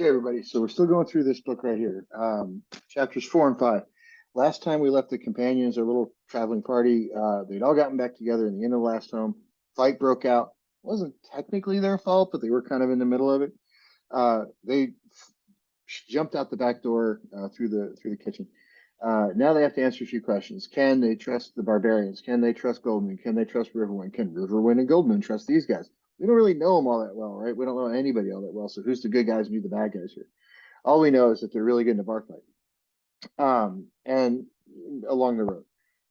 Hey everybody, so we're still going through this book right here, chapters 4 and 5. Last time we left the companions, our little traveling party, they'd all gotten back together in the end of the last home. Fight broke out. Wasn't technically their fault, but they were kind of in the middle of it. They jumped out the back door through the kitchen. Now they have to answer a few questions. Can they trust the barbarians? Can they trust Goldman? Can they trust Riverwind? Can Riverwind and Goldman trust these guys? We don't really know them all that well, right? We don't know anybody all that well. So who's the good guys and who's the bad guys here? All we know is that they're really good in a bar fight. And along the road,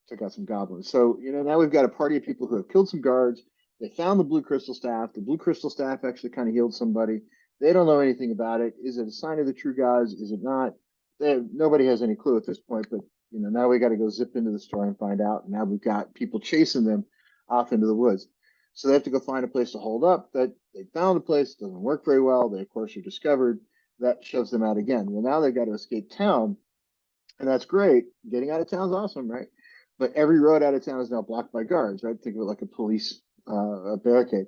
took out some goblins. So, now we've got a party of people who have killed some guards. They found the blue crystal staff. The blue crystal staff actually kind of healed somebody. They don't know anything about it. Is it a sign of the true gods? Is it not? Nobody has any clue at this point, but now we got to go zip into the story and find out. And now we've got people chasing them off into the woods. So they have to go find a place to hold up. That they found a place, doesn't work very well. They of course are discovered. That shoves them out again. Well, now they've got to escape town, and that's great. Getting out of town is awesome, right? But every road out of town is now blocked by guards, right? Think of it like a police barricade.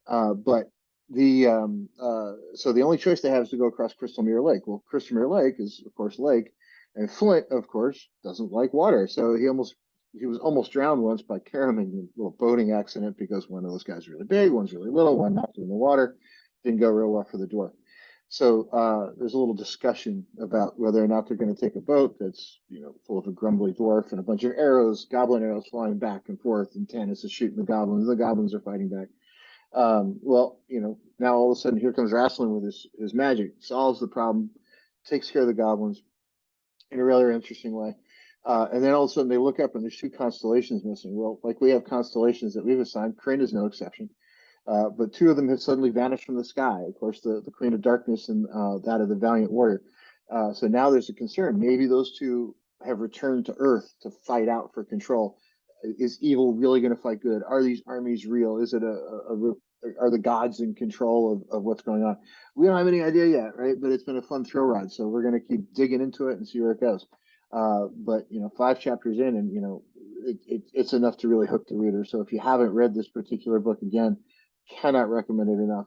But so the only choice they have is to go across Crystal Mirror Lake. Well, Crystal Mirror Lake is of course lake, and Flint, of course, doesn't like water. So he was almost drowned once by Karam in a little boating accident because one of those guys is really big, one's really little, one knocked him in the water. Didn't go real well for the dwarf. So there's a little discussion about whether or not they're going to take a boat that's full of a grumbly dwarf and a bunch of arrows, goblin arrows flying back and forth, and Tanis is shooting the goblins. The goblins are fighting back. Well, now all of a sudden here comes Rasslin with his magic, solves the problem, takes care of the goblins in a rather interesting way. And then all of a sudden they look up and there's two constellations missing. Well, like we have constellations that we've assigned, Krynn is no exception. But two of them have suddenly vanished from the sky. Of course, the Queen of Darkness and that of the Valiant Warrior. So now there's a concern. Maybe those two have returned to Earth to fight out for control. Is evil really going to fight good? Are these armies real? Is it are the gods in control of what's going on? We don't have any idea yet, right? But it's been a fun thrill ride, so we're going to keep digging into it and see where it goes. But 5 chapters in, and it's enough to really hook the reader. So if you haven't read this particular book, again, cannot recommend it enough.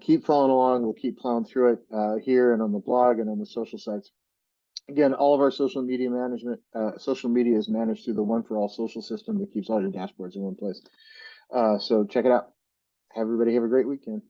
Keep following along. We'll keep plowing through it here and on the blog and on the social sites. Again, all of our social media is managed through the One for All social system that keeps all your dashboards in one place. So check it out. Everybody have a great weekend.